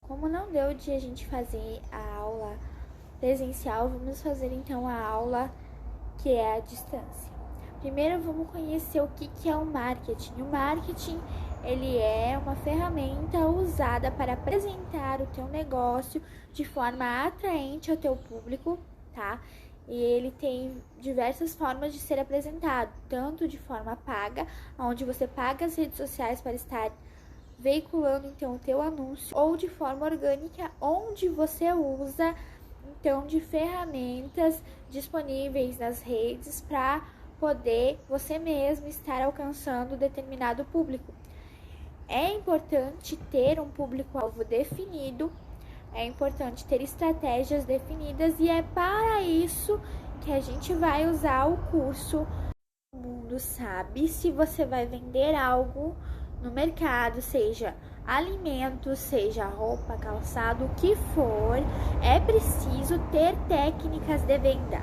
Como não deu de a gente fazer a aula presencial, vamos fazer então a aula que é à distância. Primeiro vamos conhecer o que é o marketing. O marketing, ele é uma ferramenta usada para apresentar o teu negócio de forma atraente ao teu público, tá? E ele tem diversas formas de ser apresentado, tanto de forma paga, onde você paga as redes sociais para estar veiculando então o teu anúncio, ou de forma orgânica, onde você usa então de ferramentas disponíveis nas redes para poder você mesmo estar alcançando determinado público. É importante ter um público-alvo definido, é importante ter estratégias definidas e é para isso que a gente vai usar o curso. O mundo sabe se você vai vender algo no mercado, seja alimento, seja roupa, calçado, o que for, é preciso ter técnicas de venda.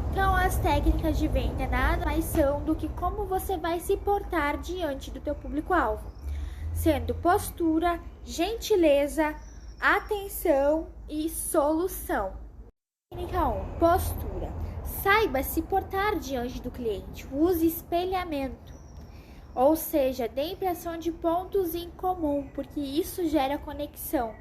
Então, as técnicas de venda nada mais são do que como você vai se portar diante do teu público-alvo, sendo postura, gentileza, atenção e solução. Técnica 1, postura. Saiba se portar diante do cliente, use espelhamento. Ou seja, dê impressão de pontos em comum, porque isso gera conexão.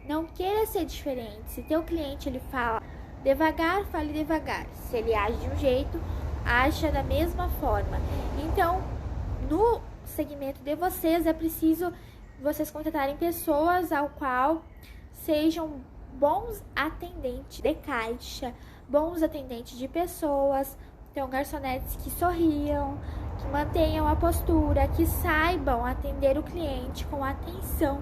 Não queira ser diferente. Se teu cliente ele fala devagar, fale devagar. Se ele age de um jeito, aja da mesma forma. Então, no segmento de vocês, é preciso vocês contratarem pessoas ao qual sejam bons atendentes de caixa, bons atendentes de pessoas. Então, garçonetes que sorriam, que mantenham a postura, que saibam atender o cliente com atenção.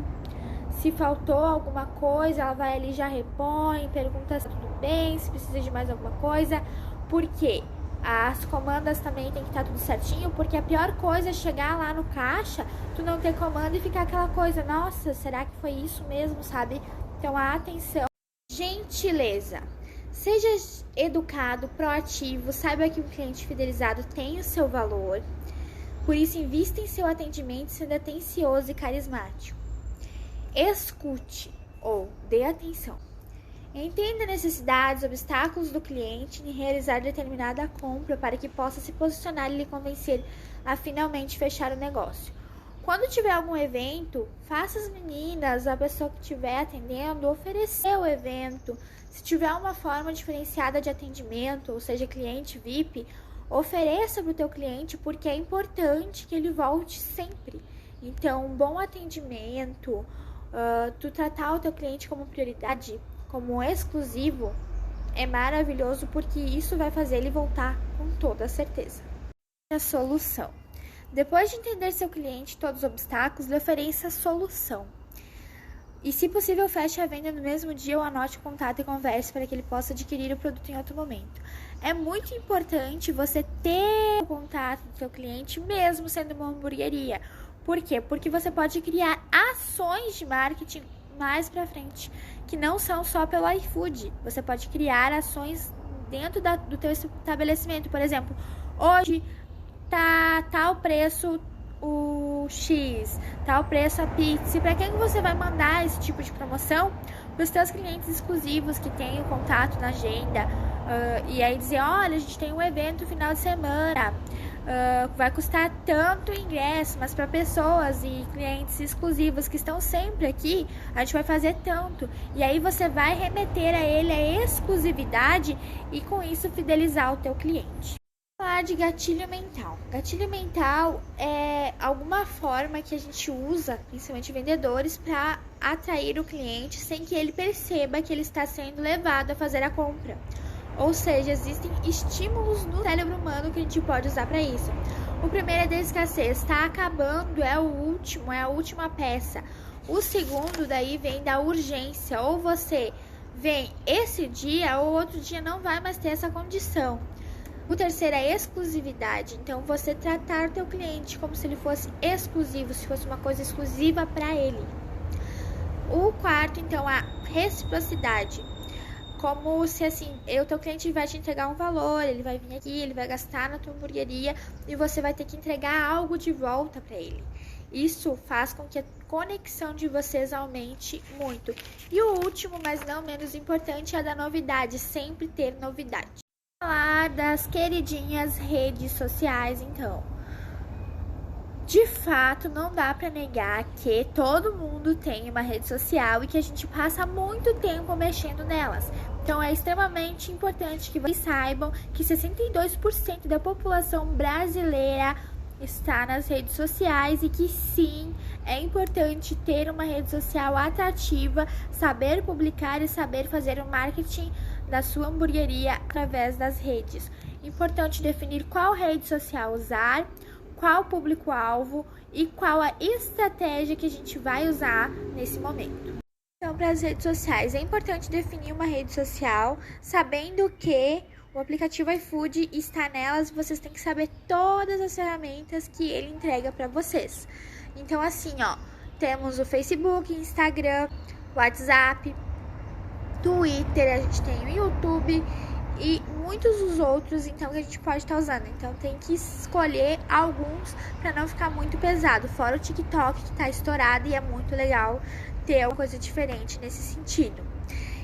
Se faltou alguma coisa, ela vai ali, já repõe, pergunta se tudo bem, se precisa de mais alguma coisa. Por quê? As comandas também tem que estar tudo certinho, porque a pior coisa é chegar lá no caixa, tu não ter comanda e ficar aquela coisa, nossa, será que foi isso mesmo, sabe? Então, a atenção. Gentileza. Seja educado, proativo, saiba que um cliente fidelizado tem o seu valor. Por isso, invista em seu atendimento sendo atencioso e carismático. Escute ou dê atenção. Entenda necessidades, obstáculos do cliente em realizar determinada compra para que possa se posicionar e lhe convencer a finalmente fechar o negócio. Quando tiver algum evento, faça as meninas, a pessoa que estiver atendendo, oferecer o evento. Se tiver uma forma diferenciada de atendimento, ou seja, cliente VIP, ofereça para o teu cliente, porque é importante que ele volte sempre. Então, um bom atendimento, tu tratar o teu cliente como prioridade, como exclusivo, é maravilhoso, porque isso vai fazer ele voltar com toda certeza. A solução. Depois de entender seu cliente e todos os obstáculos, lhe ofereça a solução. E, se possível, feche a venda no mesmo dia ou anote o contato e converse para que ele possa adquirir o produto em outro momento. É muito importante você ter o contato do seu cliente, mesmo sendo uma hamburgueria. Por quê? Porque você pode criar ações de marketing mais para frente, que não são só pelo iFood. Você pode criar ações dentro do teu estabelecimento. Por exemplo, hoje tá tal preço o X, tal preço a pizza. Para quem você vai mandar esse tipo de promoção? Para os teus clientes exclusivos que têm o contato na agenda, e aí dizer, olha, a gente tem um evento no final de semana, vai custar tanto o ingresso, mas para pessoas e clientes exclusivos que estão sempre aqui, a gente vai fazer tanto. E aí você vai remeter a ele a exclusividade e com isso fidelizar o teu cliente. Falar de gatilho mental. Gatilho mental é alguma forma que a gente usa, principalmente vendedores, para atrair o cliente sem que ele perceba que ele está sendo levado a fazer a compra. Ou seja, existem estímulos no cérebro humano que a gente pode usar para isso. O primeiro é da escassez, está acabando, é o último, é a última peça. O segundo daí vem da urgência, ou você vem esse dia ou outro dia não vai mais ter essa condição. O terceiro é exclusividade, então você tratar o teu cliente como se ele fosse exclusivo, se fosse uma coisa exclusiva para ele. O quarto, então, a reciprocidade, como se assim, o teu cliente vai te entregar um valor, ele vai vir aqui, ele vai gastar na tua hamburgueria e você vai ter que entregar algo de volta para ele. Isso faz com que a conexão de vocês aumente muito. E o último, mas não menos importante, é a da novidade, sempre ter novidade. Vou falar das queridinhas redes sociais, então. De fato, não dá para negar que todo mundo tem uma rede social e que a gente passa muito tempo mexendo nelas. Então, é extremamente importante que vocês saibam que 62% da população brasileira está nas redes sociais e que sim, é importante ter uma rede social atrativa, saber publicar e saber fazer o marketing da sua hamburgueria através das redes. Importante definir qual rede social usar, qual público-alvo e qual a estratégia que a gente vai usar nesse momento. Então, para as redes sociais, é importante definir uma rede social, sabendo que o aplicativo iFood está nelas, vocês têm que saber todas as ferramentas que ele entrega para vocês. Então, assim, temos o Facebook, Instagram, WhatsApp, Twitter, a gente tem o YouTube e muitos dos outros, então, que a gente pode estar usando. Então, tem que escolher alguns para não ficar muito pesado. Fora o TikTok, que está estourado e é muito legal ter uma coisa diferente nesse sentido.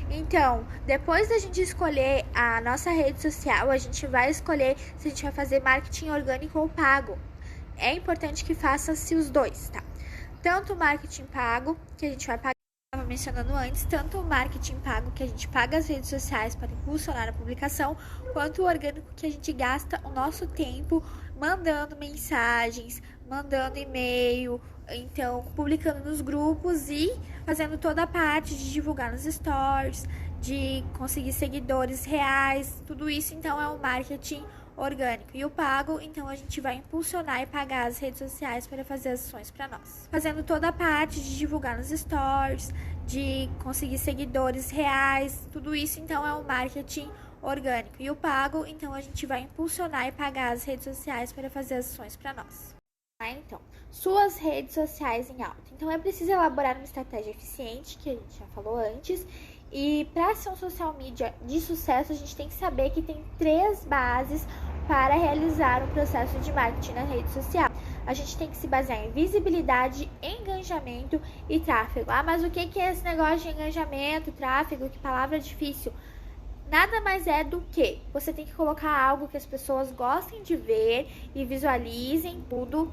Então, depois da gente escolher a nossa rede social, a gente vai escolher se a gente vai fazer marketing orgânico ou pago. É importante que faça-se os dois, tá? Tanto o marketing pago, que a gente vai pagar, estava mencionando antes, tanto o marketing pago, que a gente paga as redes sociais para impulsionar a publicação, quanto o orgânico, que a gente gasta o nosso tempo mandando mensagens, mandando e-mail, então publicando nos grupos e fazendo toda a parte de divulgar nos stories, de conseguir seguidores reais, tudo isso então é um marketing orgânico. E o pago, então a gente vai impulsionar e pagar as redes sociais para fazer ações para nós, fazendo toda a parte de divulgar nos stories, de conseguir seguidores reais, tudo isso então é um marketing orgânico. E o pago, então a gente vai impulsionar e pagar as redes sociais para fazer ações para nós. Então, suas redes sociais em alta. Então, é preciso elaborar uma estratégia eficiente, que a gente já falou antes. E para ser um social media de sucesso, a gente tem que saber que tem 3 bases para realizar um processo de marketing na rede social. A gente tem que se basear em visibilidade, engajamento e tráfego. Ah, mas o que é esse negócio de engajamento, tráfego? Que palavra difícil. Nada mais é do que você tem que colocar algo que as pessoas gostem de ver e visualizem tudo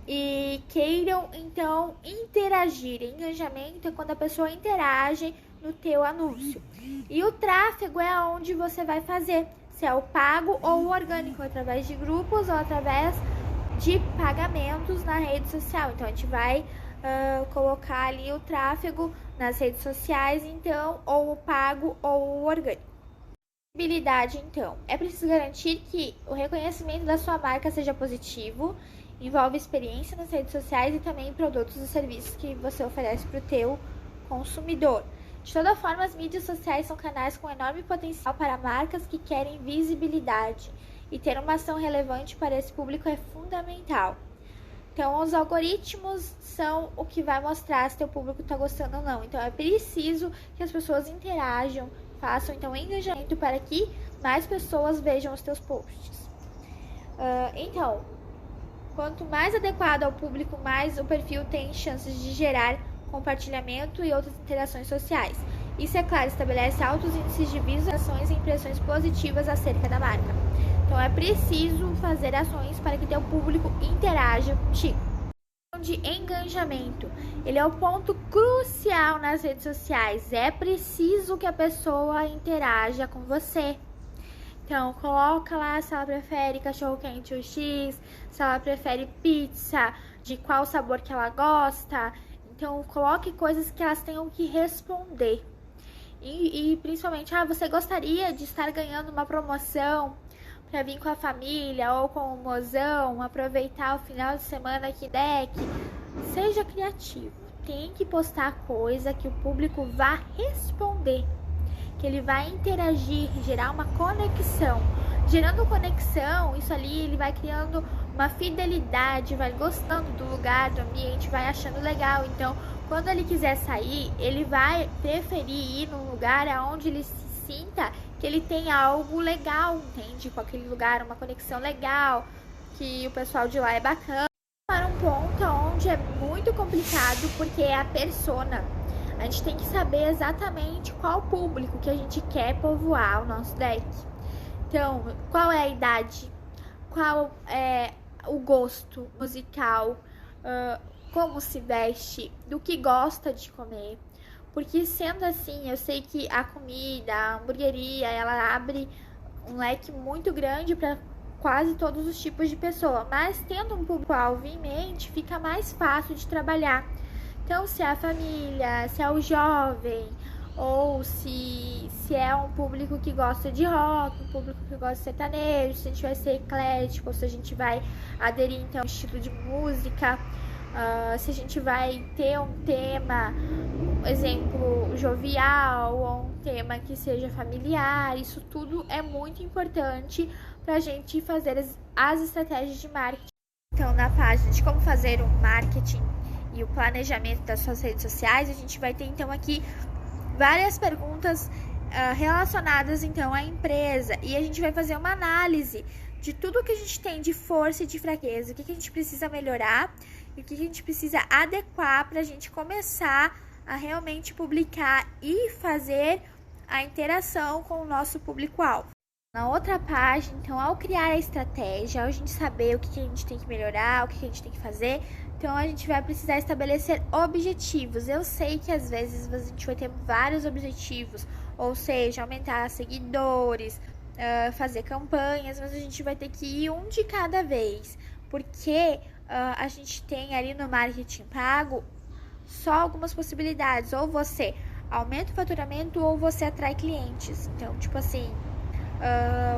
e queiram, então, interagir. Engajamento é quando a pessoa interage no teu anúncio. E o tráfego é onde você vai fazer, se é o pago ou o orgânico, através de grupos ou através de pagamentos na rede social. Então, a gente vai colocar ali o tráfego nas redes sociais, então, ou o pago ou o orgânico. Visibilidade, então, é preciso garantir que o reconhecimento da sua marca seja positivo, envolve experiência nas redes sociais e também produtos e serviços que você oferece para o teu consumidor. De toda forma, as mídias sociais são canais com enorme potencial para marcas que querem visibilidade e ter uma ação relevante para esse público é fundamental. Então, os algoritmos são o que vai mostrar se teu público está gostando ou não. Então, é preciso que as pessoas interajam, façam então engajamento para que mais pessoas vejam os teus posts. Então, quanto mais adequado ao público, mais o perfil tem chances de gerar compartilhamento e outras interações sociais. Isso, é claro, estabelece altos índices de visualizações e impressões positivas acerca da marca. Então, é preciso fazer ações para que teu público interaja contigo. De engajamento, ele é o ponto crucial nas redes sociais. É preciso que a pessoa interaja com você. Então, coloca lá se ela prefere cachorro-quente ou X, se ela prefere pizza, de qual sabor que ela gosta. Então, coloque coisas que elas tenham que responder. E principalmente, você gostaria de estar ganhando uma promoção para vir com a família ou com o mozão, aproveitar o final de semana que der. Seja criativo. Tem que postar coisa que o público vá responder, que ele vai interagir, gerar uma conexão. Gerando conexão, isso ali ele vai criando uma fidelidade, vai gostando do lugar, do ambiente, vai achando legal. Então, quando ele quiser sair, ele vai preferir ir num lugar onde ele se sinta que ele tem algo legal, entende? Com aquele lugar, uma conexão legal, que o pessoal de lá é bacana. Para um ponto onde é muito complicado, porque é a persona. A gente tem que saber exatamente qual público que a gente quer povoar o nosso deck. Então, qual é a idade, qual é o gosto musical, como se veste, do que gosta de comer. Porque sendo assim, eu sei que a comida, a hamburgueria, ela abre um leque muito grande para quase todos os tipos de pessoa, mas tendo um público-alvo em mente, fica mais fácil de trabalhar. Então, se é a família, se é o jovem, ou se é um público que gosta de rock, um público que gosta de sertanejo, se a gente vai ser eclético, ou se a gente vai aderir então ao estilo de música, se a gente vai ter um tema, exemplo, jovial, ou um tema que seja familiar. Isso tudo é muito importante para a gente fazer as estratégias de marketing. Então, na página de como fazer o marketing e o planejamento das suas redes sociais, a gente vai ter então aqui várias perguntas relacionadas então à empresa, e a gente vai fazer uma análise de tudo que a gente tem de força e de fraqueza, o que a gente precisa melhorar e o que a gente precisa adequar para a gente começar a realmente publicar e fazer a interação com o nosso público-alvo. Na outra página, então, ao criar a estratégia, ao a gente saber o que a gente tem que melhorar, o que a gente tem que fazer, então a gente vai precisar estabelecer objetivos. Eu sei que às vezes a gente vai ter vários objetivos, ou seja, aumentar seguidores, fazer campanhas, mas a gente vai ter que ir um de cada vez, porque a gente tem ali no marketing pago só algumas possibilidades, ou você aumenta o faturamento ou você atrai clientes. Então, tipo assim,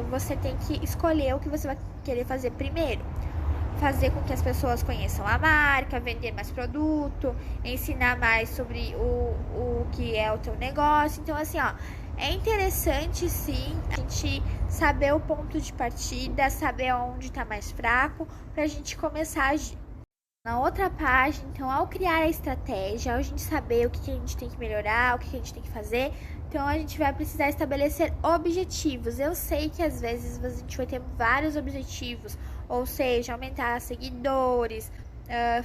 você tem que escolher o que você vai querer fazer primeiro. Fazer com que as pessoas conheçam a marca, vender mais produto, ensinar mais sobre o que é o teu negócio. Então, assim, ó, é interessante sim a gente saber o ponto de partida, saber onde está mais fraco, para a gente começar a agir. Na outra página, então, ao criar a estratégia, ao a gente saber o que a gente tem que melhorar, o que a gente tem que fazer, então a gente vai precisar estabelecer objetivos. Eu sei que às vezes a gente vai ter vários objetivos, ou seja, aumentar seguidores,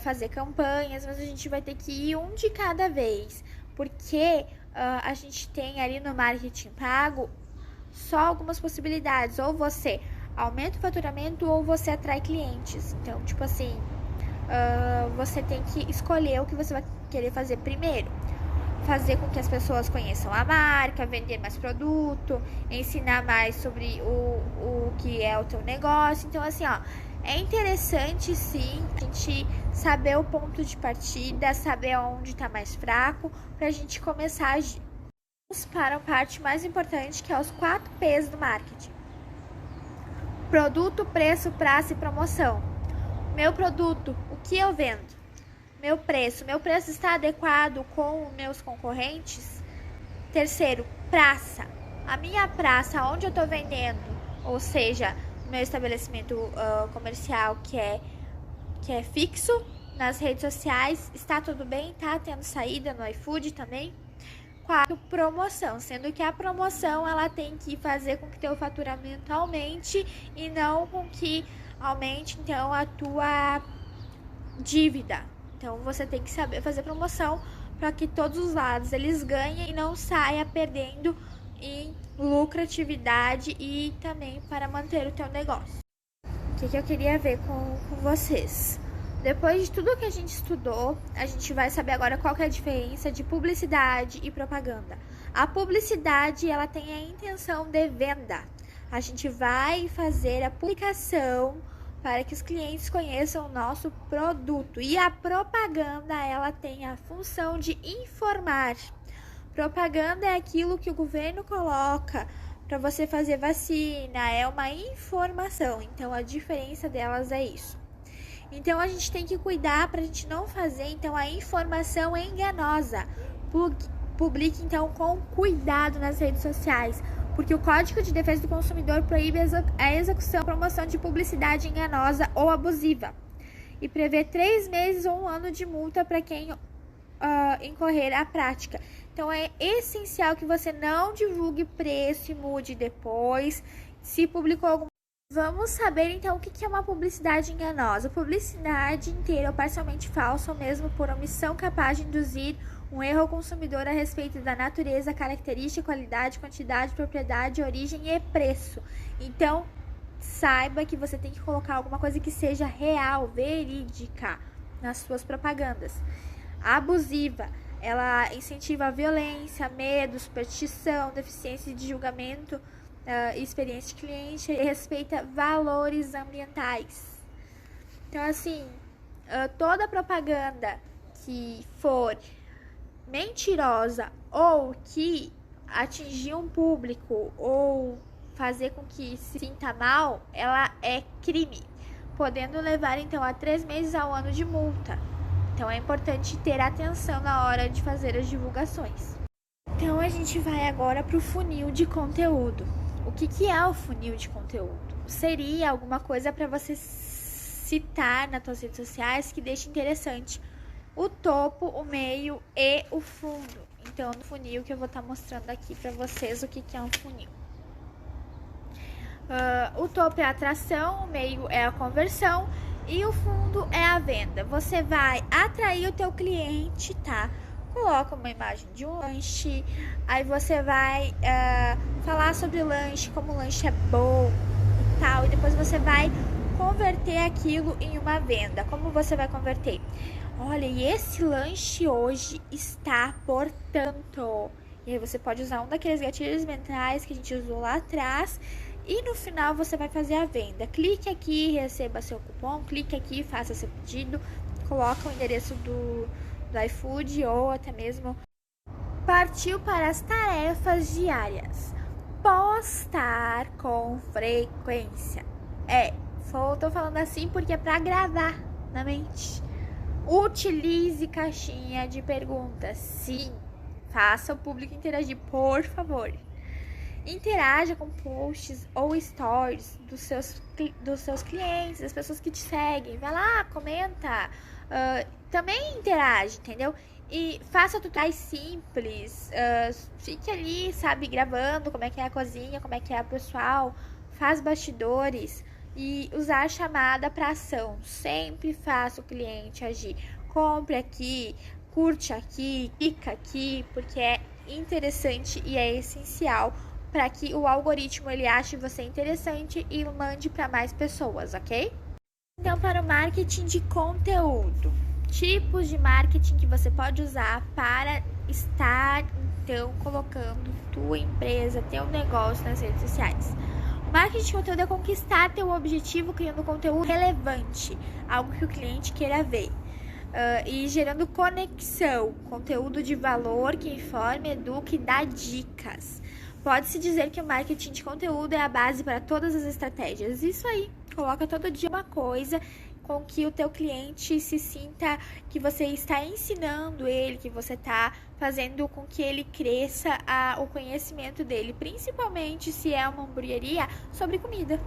fazer campanhas, mas a gente vai ter que ir um de cada vez, porque a gente tem ali no marketing pago só algumas possibilidades, ou você aumenta o faturamento ou você atrai clientes. Então, tipo assim, você tem que escolher o que você vai querer fazer primeiro. Fazer com que as pessoas conheçam a marca, vender mais produto, ensinar mais sobre o que é o teu negócio. Então, assim, ó, é interessante sim a gente saber o ponto de partida, saber onde está mais fraco, para a gente começar a agir. Vamos para a parte mais importante, que é os 4 P's do marketing: produto, preço, praça e promoção. Meu produto, o que eu vendo? Meu preço está adequado com meus concorrentes? Terceiro, praça. A minha praça, onde eu estou vendendo, ou seja, o meu estabelecimento comercial que é fixo nas redes sociais, está tudo bem? Tá tendo saída no iFood também? 4, promoção, sendo que a promoção ela tem que fazer com que teu faturamento aumente e não com que aumente então a tua dívida. Então você tem que saber fazer promoção para que todos os lados eles ganhem e não saia perdendo em lucratividade, e também para manter o teu negócio. O que eu queria ver com vocês? Depois de tudo que a gente estudou, a gente vai saber agora qual que é a diferença de publicidade e propaganda. A publicidade, ela tem a intenção de venda. A gente vai fazer a publicação para que os clientes conheçam o nosso produto. E a propaganda, ela tem a função de informar. Propaganda é aquilo que o governo coloca para você fazer vacina, é uma informação. Então, a diferença delas é isso. Então, a gente tem que cuidar para a gente não fazer, então, a informação enganosa. Publique, então, com cuidado nas redes sociais, porque o Código de Defesa do Consumidor proíbe a execução ou promoção de publicidade enganosa ou abusiva e prevê 3 meses ou 1 ano de multa para quem incorrer à prática. Então, é essencial que você não divulgue preço e mude depois. Se publicou alguma Vamos saber então o que é uma publicidade enganosa. Publicidade inteira ou parcialmente falsa, ou mesmo por omissão, capaz de induzir um erro ao consumidor a respeito da natureza, característica, qualidade, quantidade, propriedade, origem e preço. Então, saiba que você tem que colocar alguma coisa que seja real, verídica nas suas propagandas. Abusiva, ela incentiva a violência, medo, superstição, deficiência de julgamento, experiência de cliente e respeita valores ambientais. Então, assim, toda propaganda que for mentirosa ou que atingir um público ou fazer com que se sinta mal, ela é crime, podendo levar então a 3 meses a 1 ano de multa. Então é importante ter atenção na hora de fazer as divulgações. Então a gente vai agora para o funil de conteúdo. O que é o funil de conteúdo? Seria alguma coisa para você citar nas suas redes sociais que deixe interessante o topo, o meio e o fundo. Então, no funil que eu vou estar mostrando aqui para vocês o que é um funil. O topo é a atração, o meio é a conversão e o fundo é a venda. Você vai atrair o teu cliente, tá? Coloca uma imagem de um lanche, aí você vai falar sobre o lanche, como o lanche é bom e tal, e depois você vai converter aquilo em uma venda. Como você vai converter? Olha, e esse lanche hoje está por tanto. E aí você pode usar um daqueles gatilhos mentais que a gente usou lá atrás. E no final você vai fazer a venda. Clique aqui, receba seu cupom. Clique aqui, faça seu pedido. Coloca o endereço do iFood ou até mesmo. Partiu para as tarefas diárias. Postar com frequência. Tô falando assim porque é para gravar na mente. Utilize caixinha de perguntas. Sim, faça o público interagir, por favor. Interaja com posts ou stories dos seus clientes, das pessoas que te seguem. Vai lá, comenta. Também interage, entendeu? E faça tutoriais simples. Fique ali, sabe, gravando como é que é a cozinha, como é que é o pessoal. Faz bastidores. E usar a chamada para ação. Sempre faça o cliente agir. Compre aqui, curte aqui, clica aqui, porque é interessante e é essencial para que o algoritmo ele ache você interessante e mande para mais pessoas, ok? Então, para o marketing de conteúdo, tipos de marketing que você pode usar para estar então colocando tua empresa, teu negócio nas redes sociais. Marketing de conteúdo é conquistar teu objetivo criando conteúdo relevante, algo que o cliente queira ver. E gerando conexão, conteúdo de valor que informe, eduque e dá dicas. Pode-se dizer que o marketing de conteúdo é a base para todas as estratégias. Isso aí, coloca todo dia uma coisa com que o teu cliente se sinta que você está ensinando ele, que você está fazendo com que ele cresça o conhecimento dele, principalmente se é uma hamburgueria, sobre comida.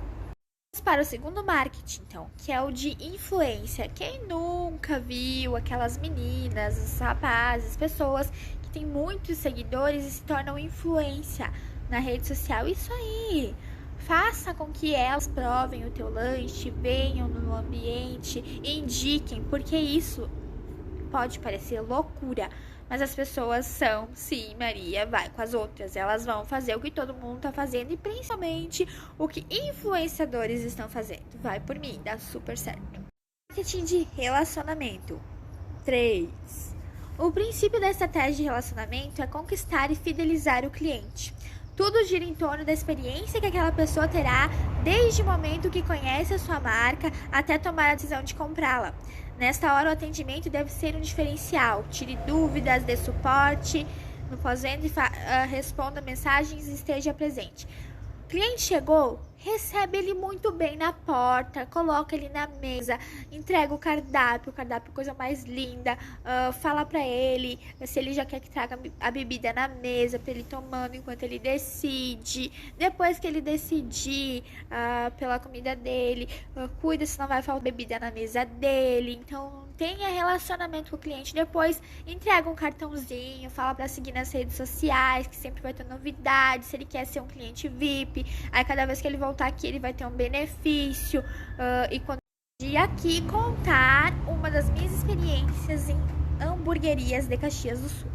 Vamos para o segundo marketing, então, que é o de influência. Quem nunca viu aquelas meninas, os rapazes, pessoas que têm muitos seguidores e se tornam influência na rede social? Isso aí! Faça com que elas provem o teu lanche, venham no ambiente, indiquem, porque isso pode parecer loucura, mas as pessoas são, sim, Maria, vai com as outras. Elas vão fazer o que todo mundo tá fazendo e principalmente o que influenciadores estão fazendo. Vai por mim, dá super certo. Marketing de relacionamento. 3. O princípio da estratégia de relacionamento é conquistar e fidelizar o cliente. Tudo gira em torno da experiência que aquela pessoa terá desde o momento que conhece a sua marca até tomar a decisão de comprá-la. Nesta hora, o atendimento deve ser um diferencial. Tire dúvidas, dê suporte no pós-venda e responda mensagens e esteja presente. O cliente chegou, recebe ele muito bem na porta, coloca ele na mesa, entrega o cardápio coisa mais linda, fala pra ele se ele já quer que traga a bebida na mesa pra ele tomando enquanto ele decide. Depois que ele decidir pela comida dele, cuida se não vai faltar bebida na mesa dele. Então tenha relacionamento com o cliente depois, entrega um cartãozinho, fala para seguir nas redes sociais, que sempre vai ter novidades, se ele quer ser um cliente VIP, aí cada vez que ele voltar aqui ele vai ter um benefício, e quando eu aqui contar uma das minhas experiências em hamburguerias de Caxias do Sul.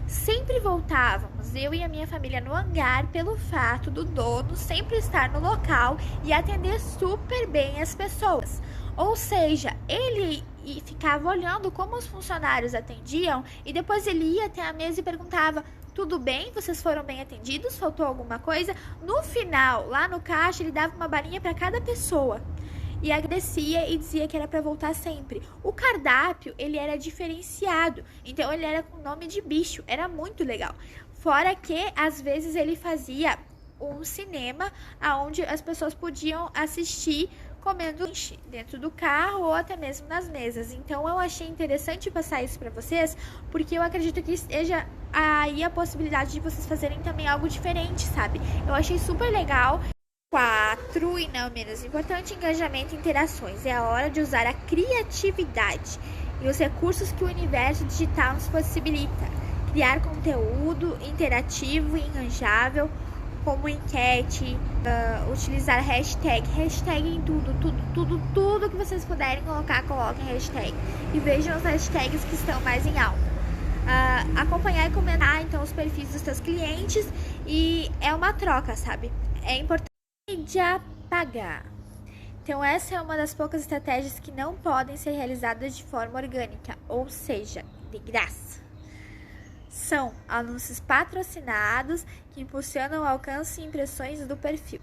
Sempre voltávamos, eu e a minha família, no hangar pelo fato do dono sempre estar no local e atender super bem as pessoas. Ou seja, ele ficava olhando como os funcionários atendiam e depois ele ia até a mesa e perguntava: tudo bem? Vocês foram bem atendidos? Faltou alguma coisa? No final, lá no caixa, ele dava uma balinha para cada pessoa e agradecia e dizia que era para voltar sempre. O cardápio, ele era diferenciado, então ele era com nome de bicho, era muito legal. Fora que, às vezes, ele fazia um cinema onde as pessoas podiam assistir comendo lanche dentro do carro ou até mesmo nas mesas. Então eu achei interessante passar isso para vocês, porque eu acredito que esteja aí a possibilidade de vocês fazerem também algo diferente, sabe? Eu achei super legal. 4, e não menos importante, engajamento e interações. É a hora de usar a criatividade e os recursos que o universo digital nos possibilita. Criar conteúdo interativo e engajável, como enquete, utilizar hashtag em tudo que vocês puderem colocar, coloquem hashtag. E vejam as hashtags que estão mais em alta. Acompanhar e comentar, então, os perfis dos seus clientes, e é uma troca, sabe? É importante mídia pagar. Então essa é uma das poucas estratégias que não podem ser realizadas de forma orgânica, ou seja, de graça. São anúncios patrocinados que impulsionam o alcance e impressões do perfil.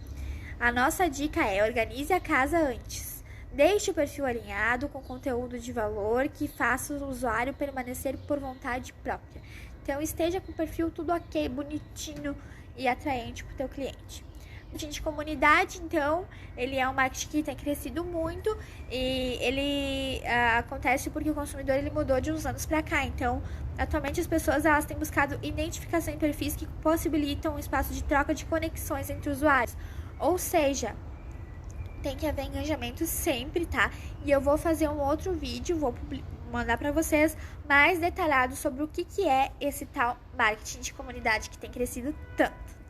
A nossa dica é: organize a casa antes. Deixe o perfil alinhado com conteúdo de valor que faça o usuário permanecer por vontade própria. Então esteja com o perfil tudo ok, bonitinho e atraente para o teu cliente. De comunidade, então, ele é um marketing que tem crescido muito e ele acontece porque o consumidor ele mudou de uns anos para cá. Então, atualmente as pessoas elas têm buscado identificação em perfis que possibilitam um espaço de troca de conexões entre usuários. Ou seja, tem que haver engajamento sempre, tá? E eu vou fazer um outro vídeo, vou mandar para vocês mais detalhado sobre o que é esse tal marketing de comunidade que tem crescido tanto.